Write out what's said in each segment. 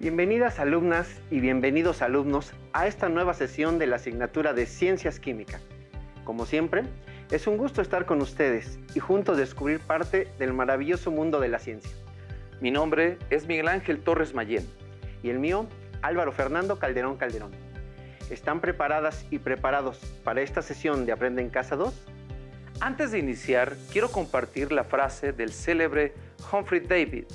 Bienvenidas alumnas y bienvenidos alumnos a esta nueva sesión de la asignatura de Ciencias Química. Como siempre, es un gusto estar con ustedes y juntos descubrir parte del maravilloso mundo de la ciencia. Mi nombre es Miguel Ángel Torres Mayén. Y el mío, Álvaro Fernando Calderón Calderón. ¿Están preparadas y preparados para esta sesión de Aprende en Casa 2? Antes de iniciar, quiero compartir la frase del célebre Humphrey Davy.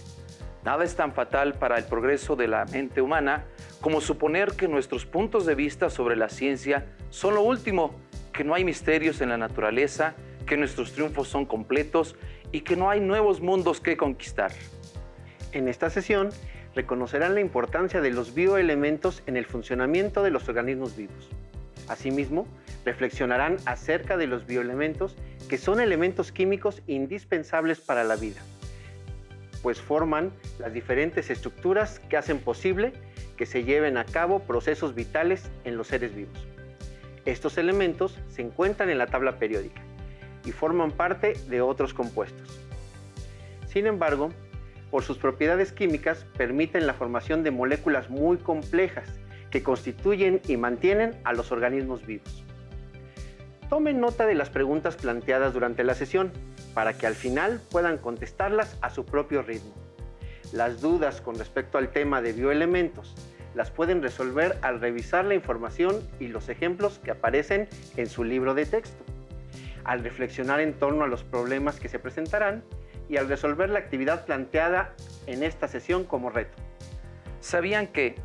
Nada es tan fatal para el progreso de la mente humana como suponer que nuestros puntos de vista sobre la ciencia son lo último, que no hay misterios en la naturaleza, que nuestros triunfos son completos y que no hay nuevos mundos que conquistar. En esta sesión, reconocerán la importancia de los bioelementos en el funcionamiento de los organismos vivos. Asimismo, reflexionarán acerca de los bioelementos, que son elementos químicos indispensables para la vida, pues forman las diferentes estructuras que hacen posible que se lleven a cabo procesos vitales en los seres vivos. Estos elementos se encuentran en la tabla periódica y forman parte de otros compuestos. Sin embargo, por sus propiedades químicas permiten la formación de moléculas muy complejas que constituyen y mantienen a los organismos vivos. Tomen nota de las preguntas planteadas durante la sesión para que al final puedan contestarlas a su propio ritmo. Las dudas con respecto al tema de bioelementos las pueden resolver al revisar la información y los ejemplos que aparecen en su libro de texto, al reflexionar en torno a los problemas que se presentarán y al resolver la actividad planteada en esta sesión como reto. ¿Sabían que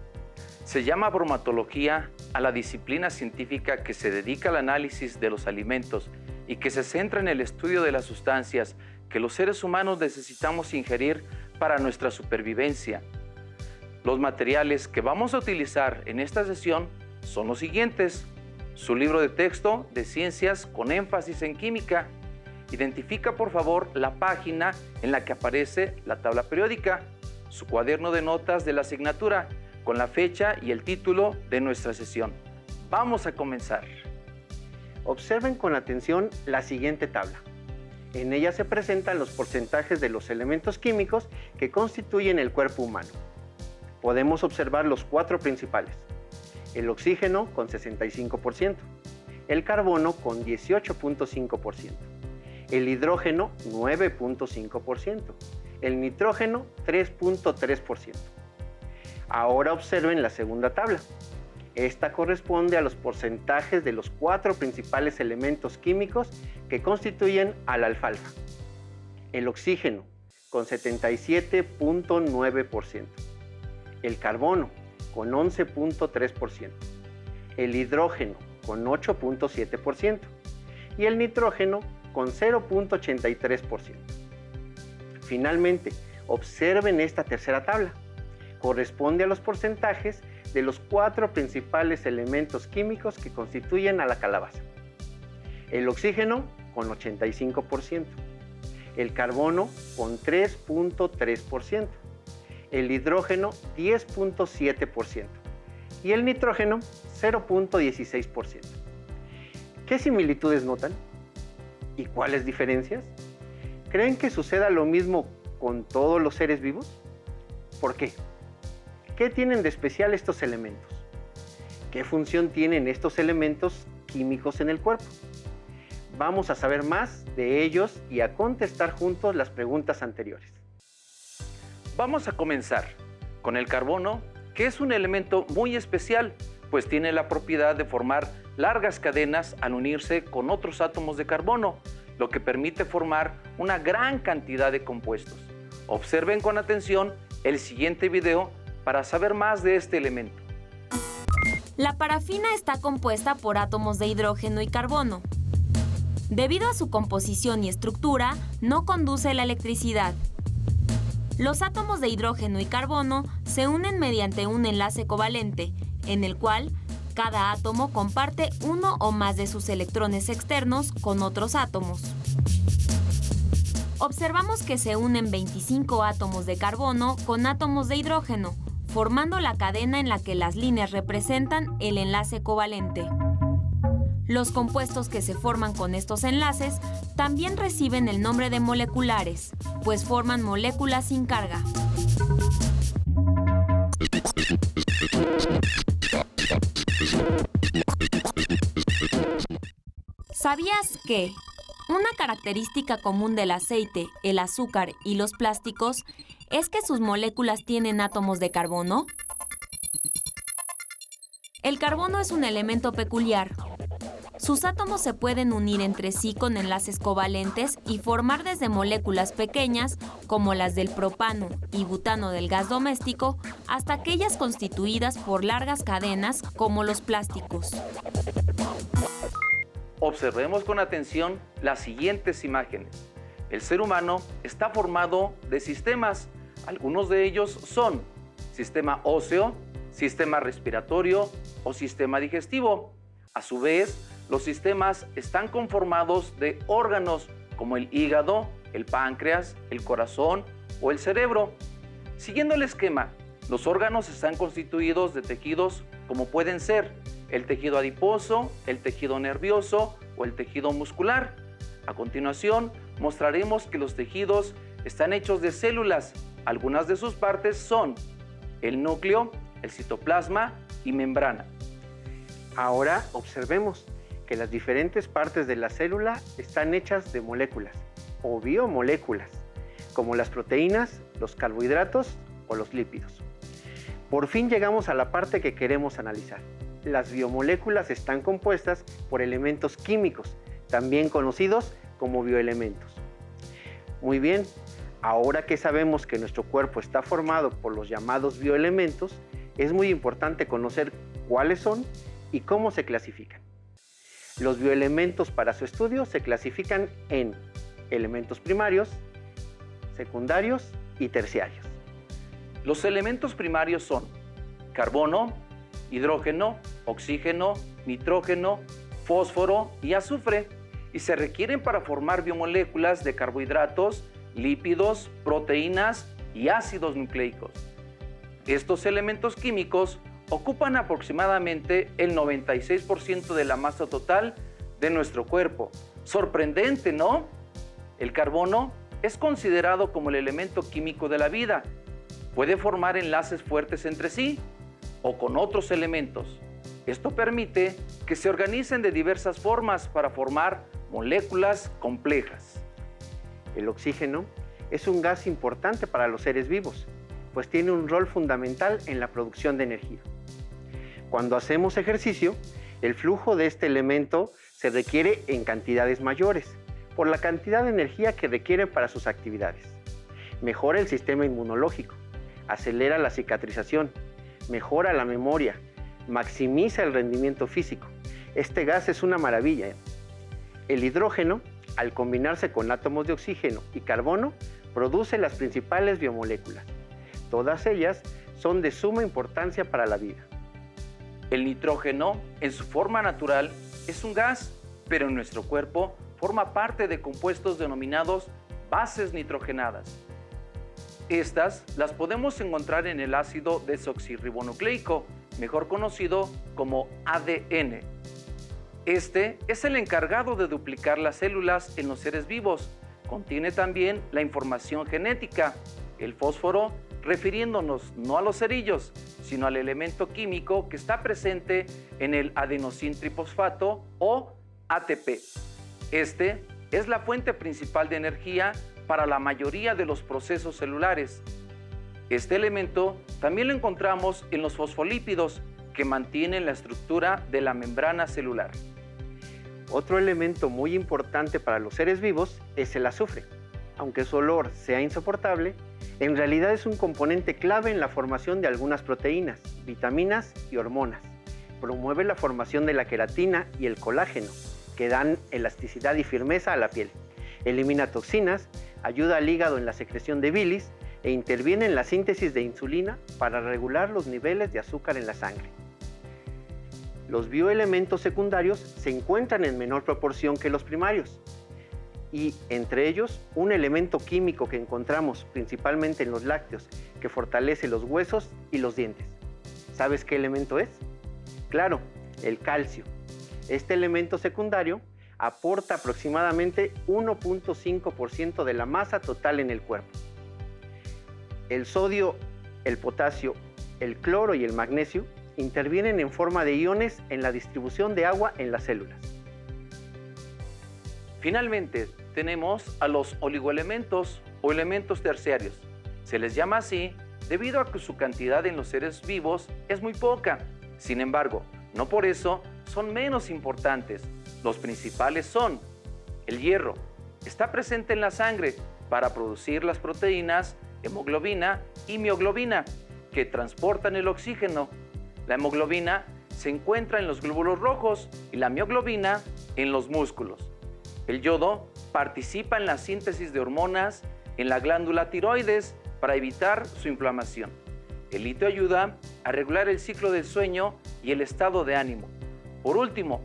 se llama bromatología a la disciplina científica que se dedica al análisis de los alimentos y que se centra en el estudio de las sustancias que los seres humanos necesitamos ingerir para nuestra supervivencia? Los materiales que vamos a utilizar en esta sesión son los siguientes: su libro de texto de ciencias con énfasis en química. Identifica por favor la página en la que aparece la tabla periódica, su cuaderno de notas de la asignatura con la fecha y el título de nuestra sesión. Vamos a comenzar. Observen con atención la siguiente tabla. En ella se presentan los porcentajes de los elementos químicos que constituyen el cuerpo humano. Podemos observar los cuatro principales: el oxígeno con 65%, el carbono con 18.5%, el hidrógeno 9.5%, el nitrógeno 3.3%. Ahora observen la segunda tabla. Esta corresponde a los porcentajes de los cuatro principales elementos químicos que constituyen al alfalfa. El oxígeno con 77.9%, el carbono con 11.3%, el hidrógeno con 8.7% y el nitrógeno con 0.83%. Finalmente, observen esta tercera tabla. Corresponde a los porcentajes de los cuatro principales elementos químicos que constituyen a la calabaza. El oxígeno con 85%, el carbono con 3.3%, el hidrógeno 10.7% y el nitrógeno 0.16%. ¿Qué similitudes notan? ¿Y cuáles diferencias? ¿Creen que suceda lo mismo con todos los seres vivos? ¿Por qué? ¿Qué tienen de especial estos elementos? ¿Qué función tienen estos elementos químicos en el cuerpo? Vamos a saber más de ellos y a contestar juntos las preguntas anteriores. Vamos a comenzar con el carbono, que es un elemento muy especial, pues tiene la propiedad de formar largas cadenas al unirse con otros átomos de carbono, lo que permite formar una gran cantidad de compuestos. Observen con atención el siguiente video para saber más de este elemento. La parafina está compuesta por átomos de hidrógeno y carbono. Debido a su composición y estructura, no conduce la electricidad. Los átomos de hidrógeno y carbono se unen mediante un enlace covalente, en el cual cada átomo comparte uno o más de sus electrones externos con otros átomos. Observamos que se unen 25 átomos de carbono con átomos de hidrógeno, formando la cadena en la que las líneas representan el enlace covalente. Los compuestos que se forman con estos enlaces también reciben el nombre de moleculares, pues forman moléculas sin carga. ¿Sabías que una característica común del aceite, el azúcar y los plásticos es que sus moléculas tienen átomos de carbono? El carbono es un elemento peculiar. Sus átomos se pueden unir entre sí con enlaces covalentes y formar desde moléculas pequeñas, como las del propano y butano del gas doméstico, hasta aquellas constituidas por largas cadenas, como los plásticos. Observemos con atención las siguientes imágenes. El ser humano está formado de sistemas. Algunos de ellos son sistema óseo, sistema respiratorio o sistema digestivo. A su vez, los sistemas están conformados de órganos como el hígado, el páncreas, el corazón o el cerebro. Siguiendo el esquema, los órganos están constituidos de tejidos como pueden ser el tejido adiposo, el tejido nervioso o el tejido muscular. A continuación, mostraremos que los tejidos están hechos de células. Algunas de sus partes son el núcleo, el citoplasma y membrana. Ahora observemos que las diferentes partes de la célula están hechas de moléculas o biomoléculas, como las proteínas, los carbohidratos o los lípidos. Por fin llegamos a la parte que queremos analizar. Las biomoléculas están compuestas por elementos químicos, también conocidos como bioelementos. Muy bien, ahora que sabemos que nuestro cuerpo está formado por los llamados bioelementos, es muy importante conocer cuáles son y cómo se clasifican. Los bioelementos para su estudio se clasifican en elementos primarios, secundarios y terciarios. Los elementos primarios son carbono, hidrógeno, oxígeno, nitrógeno, fósforo y azufre, y se requieren para formar biomoléculas de carbohidratos, lípidos, proteínas y ácidos nucleicos. Estos elementos químicos ocupan aproximadamente el 96% de la masa total de nuestro cuerpo. Sorprendente, ¿no? El carbono es considerado como el elemento químico de la vida. Puede formar enlaces fuertes entre sí o con otros elementos. Esto permite que se organicen de diversas formas para formar moléculas complejas. El oxígeno es un gas importante para los seres vivos, pues tiene un rol fundamental en la producción de energía. Cuando hacemos ejercicio, el flujo de este elemento se requiere en cantidades mayores, por la cantidad de energía que requiere para sus actividades. Mejora el sistema inmunológico, acelera la cicatrización, mejora la memoria, maximiza el rendimiento físico. Este gas es una maravilla. El hidrógeno, al combinarse con átomos de oxígeno y carbono, produce las principales biomoléculas. Todas ellas son de suma importancia para la vida. El nitrógeno, en su forma natural, es un gas, pero en nuestro cuerpo forma parte de compuestos denominados bases nitrogenadas. Estas las podemos encontrar en el ácido desoxirribonucleico, mejor conocido como ADN. Este es el encargado de duplicar las células en los seres vivos. Contiene también la información genética. El fósforo, refiriéndonos no a los cerillos, sino al elemento químico que está presente en el adenosíntrifosfato o ATP. Este es la fuente principal de energía para la mayoría de los procesos celulares. Este elemento también lo encontramos en los fosfolípidos, que mantienen la estructura de la membrana celular. Otro elemento muy importante para los seres vivos es el azufre. Aunque su olor sea insoportable, en realidad es un componente clave en la formación de algunas proteínas, vitaminas y hormonas. Promueve la formación de la queratina y el colágeno, que dan elasticidad y firmeza a la piel. Elimina toxinas, ayuda al hígado en la secreción de bilis e interviene en la síntesis de insulina para regular los niveles de azúcar en la sangre. Los bioelementos secundarios se encuentran en menor proporción que los primarios, y entre ellos un elemento químico que encontramos principalmente en los lácteos que fortalece los huesos y los dientes. ¿Sabes qué elemento es? Claro, el calcio. Este elemento secundario aporta aproximadamente 1.5% de la masa total en el cuerpo. El sodio, el potasio, el cloro y el magnesio intervienen en forma de iones en la distribución de agua en las células. Finalmente, tenemos a los oligoelementos o elementos terciarios. Se les llama así debido a que su cantidad en los seres vivos es muy poca. Sin embargo, no por eso son menos importantes. Los principales son el hierro. Está presente en la sangre para producir las proteínas hemoglobina y mioglobina que transportan el oxígeno. La hemoglobina se encuentra en los glóbulos rojos y la mioglobina en los músculos. El yodo participa en la síntesis de hormonas en la glándula tiroides para evitar su inflamación. El litio ayuda a regular el ciclo del sueño y el estado de ánimo. Por último,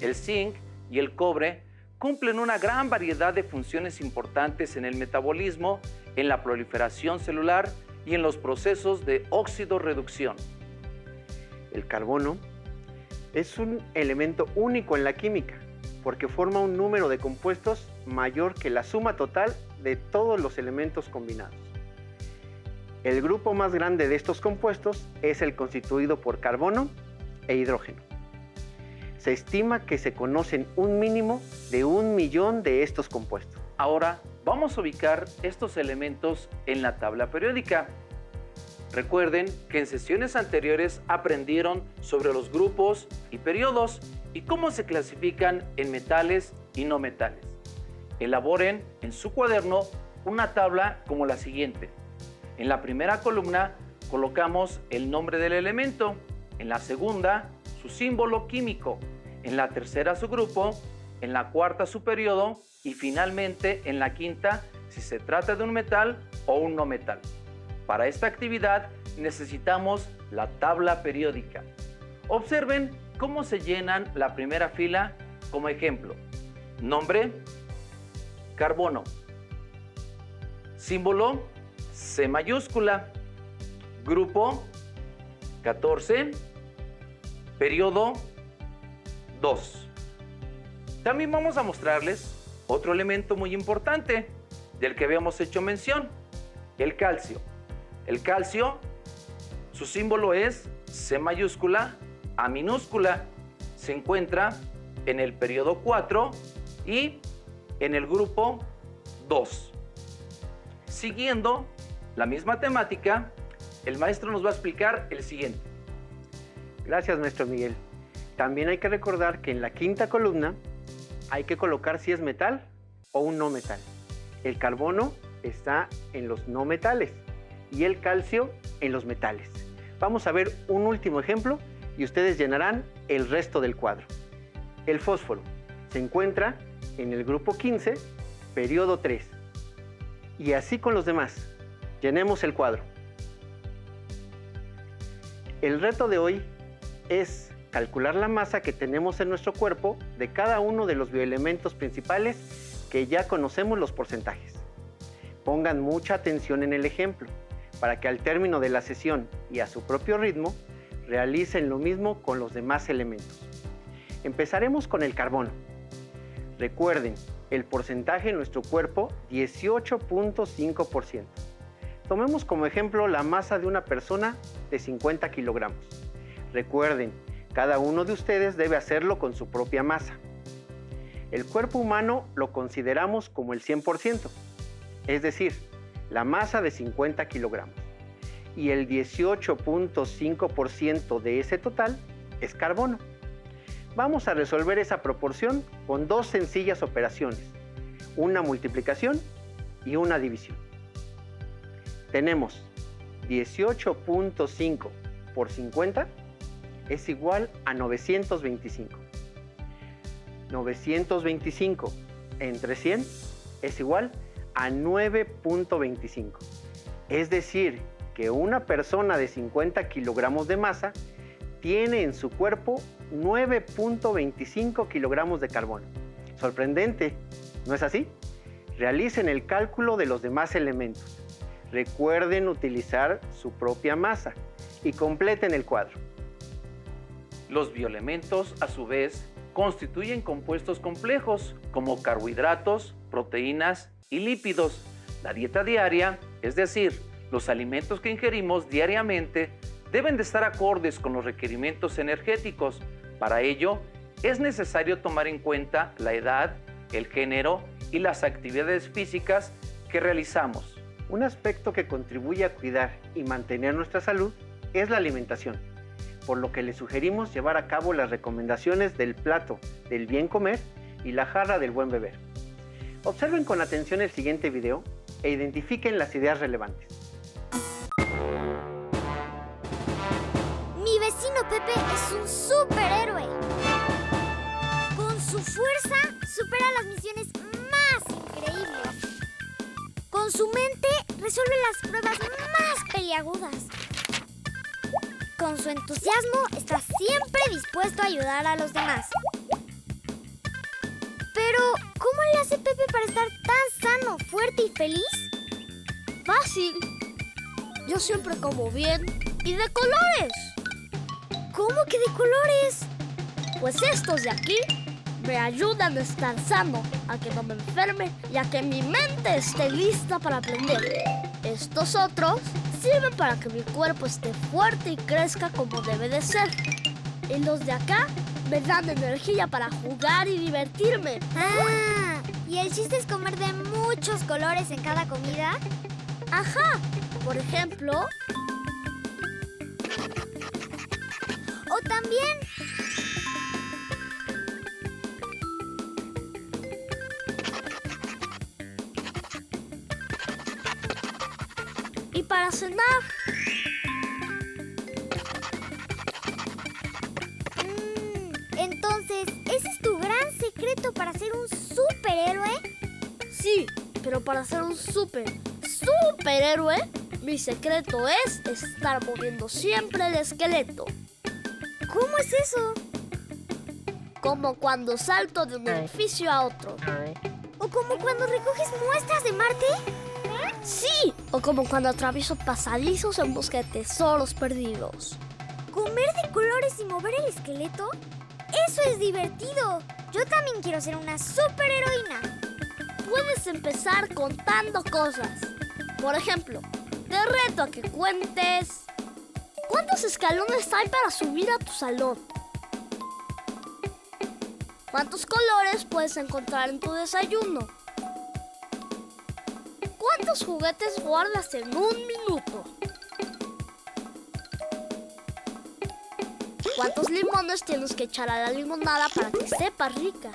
el zinc y el cobre cumplen una gran variedad de funciones importantes en el metabolismo, en la proliferación celular y en los procesos de óxido-reducción. El carbono es un elemento único en la química porque forma un número de compuestos mayor que la suma total de todos los elementos combinados. El grupo más grande de estos compuestos es el constituido por carbono e hidrógeno. Se estima que se conocen un mínimo de 1 millón de estos compuestos. Ahora vamos a ubicar estos elementos en la tabla periódica. Recuerden que en sesiones anteriores aprendieron sobre los grupos y periodos y cómo se clasifican en metales y no metales. Elaboren en su cuaderno una tabla como la siguiente. En la primera columna colocamos el nombre del elemento, en la segunda su símbolo químico, en la tercera su grupo, en la cuarta su periodo y finalmente en la quinta si se trata de un metal o un no metal. Para esta actividad necesitamos la tabla periódica. Observen cómo se llenan la primera fila como ejemplo. Nombre, carbono. Símbolo, C mayúscula. Grupo, 14. Periodo, 2. También vamos a mostrarles otro elemento muy importante del que habíamos hecho mención, el calcio. El calcio, su símbolo es C mayúscula, A minúscula. Se encuentra en el periodo 4 y en el grupo 2. Siguiendo la misma temática, el maestro nos va a explicar el siguiente. Gracias, maestro Miguel. También hay que recordar que en la quinta columna hay que colocar si es metal o un no metal. El carbono está en los no metales y el calcio en los metales. Vamos a ver un último ejemplo y ustedes llenarán el resto del cuadro. El fósforo se encuentra en el grupo 15, periodo 3. Y así con los demás. Llenemos el cuadro. El reto de hoy es calcular la masa que tenemos en nuestro cuerpo de cada uno de los bioelementos principales que ya conocemos los porcentajes. Pongan mucha atención en el ejemplo para que al término de la sesión y a su propio ritmo realicen lo mismo con los demás elementos. Empezaremos con el carbono. Recuerden, el porcentaje en nuestro cuerpo, 18.5%. Tomemos como ejemplo la masa de una persona de 50 kilogramos. Recuerden, cada uno de ustedes debe hacerlo con su propia masa. El cuerpo humano lo consideramos como el 100%, es decir, la masa de 50 kilogramos. Y el 18.5% de ese total es carbono. Vamos a resolver esa proporción con dos sencillas operaciones, una multiplicación y una división. Tenemos 18.5 por 50 es igual a 925. 925 entre 100 es igual a 9.25. Es decir, que una persona de 50 kilogramos de masa tiene en su cuerpo 9.25 kilogramos de carbono. Sorprendente, ¿no es así? Realicen el cálculo de los demás elementos. Recuerden utilizar su propia masa y completen el cuadro. Los bioelementos, a su vez, constituyen compuestos complejos como carbohidratos, proteínas y lípidos. La dieta diaria, es decir, los alimentos que ingerimos diariamente, deben de estar acordes con los requerimientos energéticos. Para ello, es necesario tomar en cuenta la edad el género y las actividades físicas que realizamos. Un aspecto que contribuye a cuidar y mantener nuestra salud es la alimentación, por lo que les sugerimos llevar a cabo las recomendaciones del plato del bien comer y la jarra del buen beber. Observen con atención el siguiente video e identifiquen las ideas relevantes. Mi vecino Pepe es un superhéroe. Con su fuerza supera las misiones más increíbles. Con su mente resuelve las pruebas más peliagudas. Con su entusiasmo está siempre dispuesto a ayudar a los demás. Pero, ¿cómo le hace Pepe para estar tan sano, fuerte y feliz? Fácil. Yo siempre como bien y de colores. ¿Cómo que de colores? Pues estos de aquí me ayudan a estar sano, a que no me enferme y a que mi mente esté lista para aprender. Estos otros sirven para que mi cuerpo esté fuerte y crezca como debe de ser. Y los de acá me dan energía para jugar y divertirme. Ah, ¿y el chiste es comer de muchos colores en cada comida? Ajá. Por ejemplo, O también y para cenar, entonces, ¿ese es tu gran secreto para ser un superhéroe? sí, pero para ser un superhéroe, mi secreto es estar moviendo siempre el esqueleto. ¿Cómo es eso? Como cuando salto de un edificio a otro. ¿O como cuando recoges muestras de Marte? Sí, o como cuando atravieso pasadizos en busca de tesoros perdidos. ¿Comer de colores y mover el esqueleto? ¡Eso es divertido! Yo también quiero ser una superheroína. Puedes empezar contando cosas. Por ejemplo, te reto a que cuentes ¿cuántos escalones hay para subir a tu salón? ¿Cuántos colores puedes encontrar en tu desayuno? ¿Cuántos juguetes guardas en un minuto? ¿Cuántos limones tienes que echar a la limonada para que sepa rica?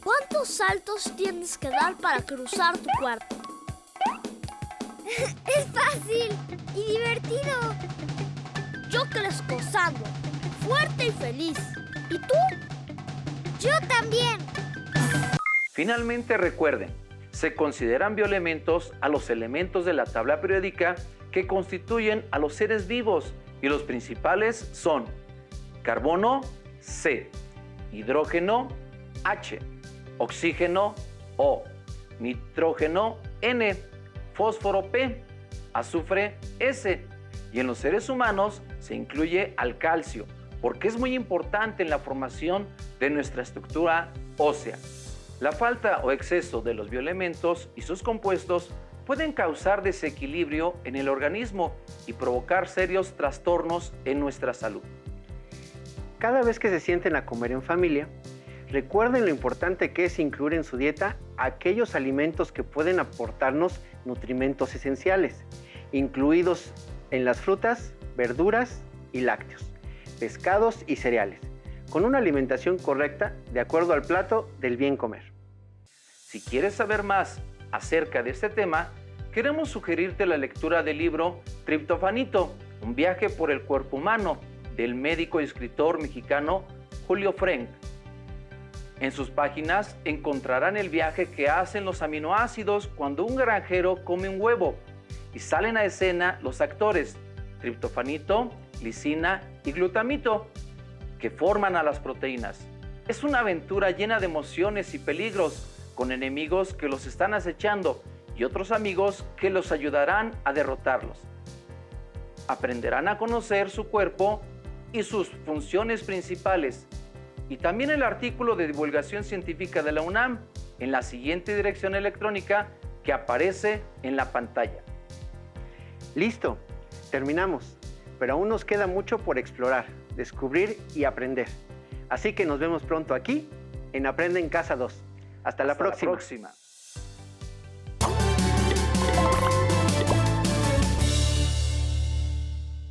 ¿Cuántos saltos tienes que dar para cruzar tu cuarto? ¡Es fácil y divertido! Yo crezco sano, fuerte y feliz. ¿Y tú? ¡Yo también! Finalmente recuerden, se consideran bioelementos a los elementos de la tabla periódica que constituyen a los seres vivos y los principales son carbono, C, hidrógeno, H, oxígeno, O, nitrógeno, N, fósforo, P, azufre, S, y en los seres humanos se incluye al calcio, porque es muy importante en la formación de nuestra estructura ósea. La falta o exceso de los bioelementos y sus compuestos pueden causar desequilibrio en el organismo y provocar serios trastornos en nuestra salud. Cada vez que se sienten a comer en familia, recuerden lo importante que es incluir en su dieta aquellos alimentos que pueden aportarnos nutrimentos esenciales, incluidos en las frutas, verduras y lácteos, pescados y cereales, con una alimentación correcta de acuerdo al plato del bien comer. Si quieres saber más acerca de este tema, queremos sugerirte la lectura del libro Triptofanito, un viaje por el cuerpo humano, del médico y escritor mexicano Julio Frenk. En sus páginas encontrarán el viaje que hacen los aminoácidos cuando un granjero come un huevo y salen a escena los actores triptofanito, lisina y glutamito, que forman a las proteínas. Es una aventura llena de emociones y peligros, con enemigos que los están acechando y otros amigos que los ayudarán a derrotarlos. Aprenderán a conocer su cuerpo y sus funciones principales. Y también el artículo de divulgación científica de la UNAM en la siguiente dirección electrónica que aparece en la pantalla. Listo, terminamos, pero aún nos queda mucho por explorar, descubrir y aprender. Así que nos vemos pronto aquí en Aprende en Casa 2. Hasta la próxima. próxima.